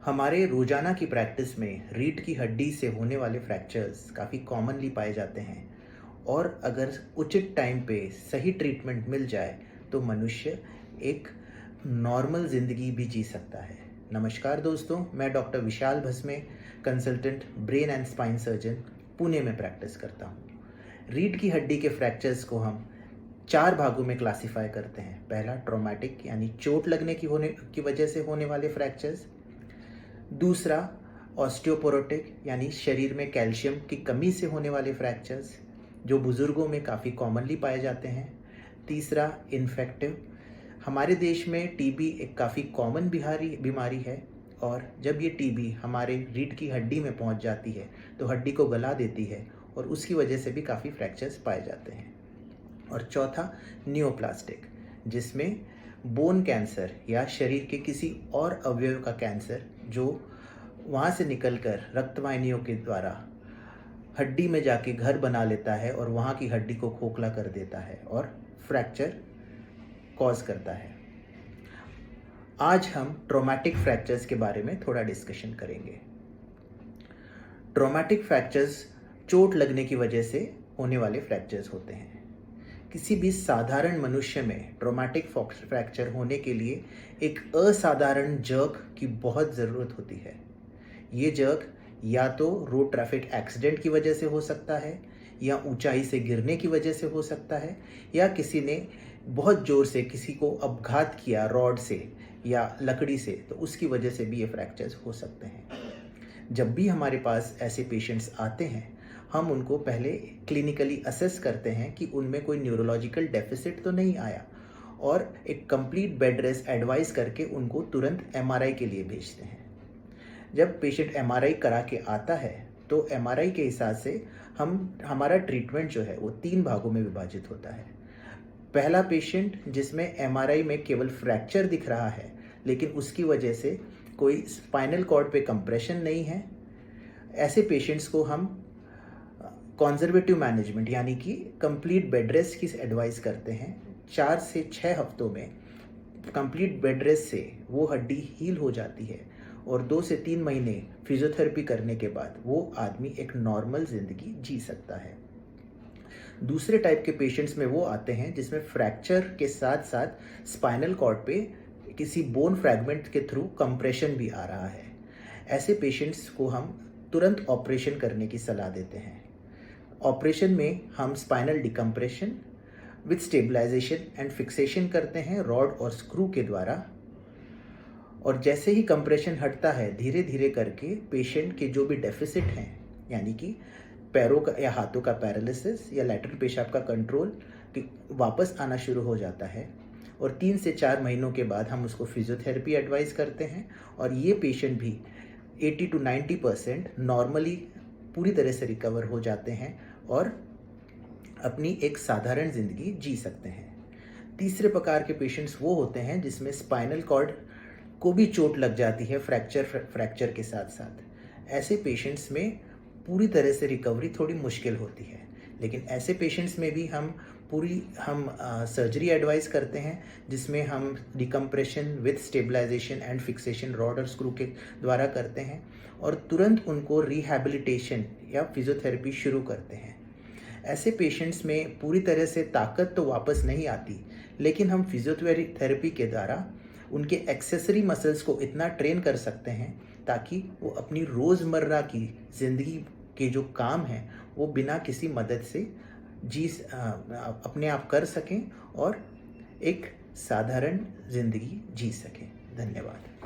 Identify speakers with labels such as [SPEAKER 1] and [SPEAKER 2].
[SPEAKER 1] हमारे रोजाना की प्रैक्टिस में रीढ़ की हड्डी से होने वाले फ्रैक्चर्स काफ़ी कॉमनली पाए जाते हैं और अगर उचित टाइम पे सही ट्रीटमेंट मिल जाए तो मनुष्य एक नॉर्मल ज़िंदगी भी जी सकता है। नमस्कार दोस्तों, मैं doctor Vishal Bhasme, consultant brain and spine surgeon, Pune में प्रैक्टिस करता हूँ। रीढ़ की हड्डी के फ्रैक्चर्स को हम 4 भागों में क्लासिफाई करते हैं। पहला ट्रॉमेटिक यानी चोट लगने की वजह से होने वाले फ्रैक्चर्स। दूसरा ऑस्टियोपोरोटिक यानी शरीर में कैल्शियम की कमी से होने वाले फ्रैक्चर्स, जो बुज़ुर्गों में काफ़ी कॉमनली पाए जाते हैं। तीसरा इन्फेक्टिव, हमारे देश में टीबी एक काफ़ी कॉमन बीमारी है और जब ये टीबी हमारे रीढ़ की हड्डी में पहुंच जाती है तो हड्डी को गला देती है और उसकी वजह से भी काफ़ी फ्रैक्चर्स पाए जाते हैं। और चौथा नियोप्लास्टिक, जिसमें बोन कैंसर या शरीर के किसी और अवयव का कैंसर जो वहाँ से निकलकर रक्तवाहिनियों के द्वारा हड्डी में जाके घर बना लेता है और वहाँ की हड्डी को खोखला कर देता है और फ्रैक्चर कॉज करता है। आज हम ट्रॉमेटिक फ्रैक्चर्स के बारे में थोड़ा डिस्कशन करेंगे। ट्रॉमेटिक फ्रैक्चर्स चोट लगने की वजह से होने वाले फ्रैक्चर्स होते हैं। किसी भी साधारण मनुष्य में ट्रॉमेटिक फ्रैक्चर होने के लिए एक असाधारण जर्क की बहुत ज़रूरत होती है। ये जर्क या तो रोड ट्रैफिक एक्सीडेंट की वजह से हो सकता है, या ऊंचाई से गिरने की वजह से हो सकता है, या किसी ने बहुत ज़ोर से किसी को अपघात किया रॉड से या लकड़ी से, तो उसकी वजह से भी ये फ्रैक्चर्स हो सकते हैं। जब भी हमारे पास ऐसे पेशेंट्स आते हैं, हम उनको पहले क्लिनिकली असेस करते हैं कि उनमें कोई न्यूरोलॉजिकल डेफिसिट तो नहीं आया और एक कंप्लीट बेड रेस्ट एडवाइस करके उनको तुरंत एमआरआई के लिए भेजते हैं। जब पेशेंट एमआरआई करा के आता है तो एमआरआई के हिसाब से हमारा ट्रीटमेंट जो है वो 3 भागों में विभाजित होता है। पहला पेशेंट जिसमें एमआरआई में केवल फ्रैक्चर दिख रहा है लेकिन उसकी वजह से कोई स्पाइनल कॉर्ड पे कंप्रेशन नहीं है, ऐसे पेशेंट्स को हम कंजर्वेटिव मैनेजमेंट यानी कि कंप्लीट बेड रेस्ट की एडवाइस करते हैं। 4 से 6 हफ्तों में कंप्लीट बेड रेस्ट से वो हड्डी हील हो जाती है और 2 से 3 महीने फिजियोथेरेपी करने के बाद वो आदमी एक नॉर्मल ज़िंदगी जी सकता है। दूसरे टाइप के पेशेंट्स में वो आते हैं जिसमें फ्रैक्चर के साथ साथ स्पाइनल कॉर्ड पे किसी बोन फ्रैगमेंट के थ्रू कंप्रेशन भी आ रहा है। ऐसे पेशेंट्स को हम तुरंत ऑपरेशन करने की सलाह देते हैं। ऑपरेशन में हम spinal decompression with stabilisation and fixation करते हैं रॉड और स्क्रू के द्वारा, और जैसे ही कंप्रेशन हटता है धीरे धीरे करके पेशेंट के जो भी डेफिसिट हैं, यानी कि पैरों का या हाथों का पैरालिसिस या लैटरल पेशाब का कंट्रोल वापस आना शुरू हो जाता है। और 3 से 4 महीनों के बाद हम उसको फिजियोथेरेपी एडवाइस करते हैं और ये पेशेंट भी 80 to 90% नॉर्मली पूरी तरह से रिकवर हो जाते हैं और अपनी एक साधारण ज़िंदगी जी सकते हैं। तीसरे प्रकार के पेशेंट्स वो होते हैं जिसमें स्पाइनल कॉर्ड को भी चोट लग जाती है फ्रैक्चर के साथ साथ। ऐसे पेशेंट्स में पूरी तरह से रिकवरी थोड़ी मुश्किल होती है, लेकिन ऐसे पेशेंट्स में भी हम सर्जरी एडवाइस करते हैं जिसमें हम decompression with stabilisation and fixation rod और स्क्रू के द्वारा करते हैं और तुरंत उनको रिहैबिलिटेशन या फिजियोथेरेपी शुरू करते हैं। ऐसे पेशेंट्स में पूरी तरह से ताकत तो वापस नहीं आती, लेकिन हम फिजियोथेरेपी के द्वारा उनके एक्सेसरी मसल्स को इतना ट्रेन कर सकते हैं ताकि वो अपनी रोज़मर्रा की ज़िंदगी के जो काम हैं वो बिना किसी मदद से अपने आप कर सकें और एक साधारण ज़िंदगी जी सकें। धन्यवाद।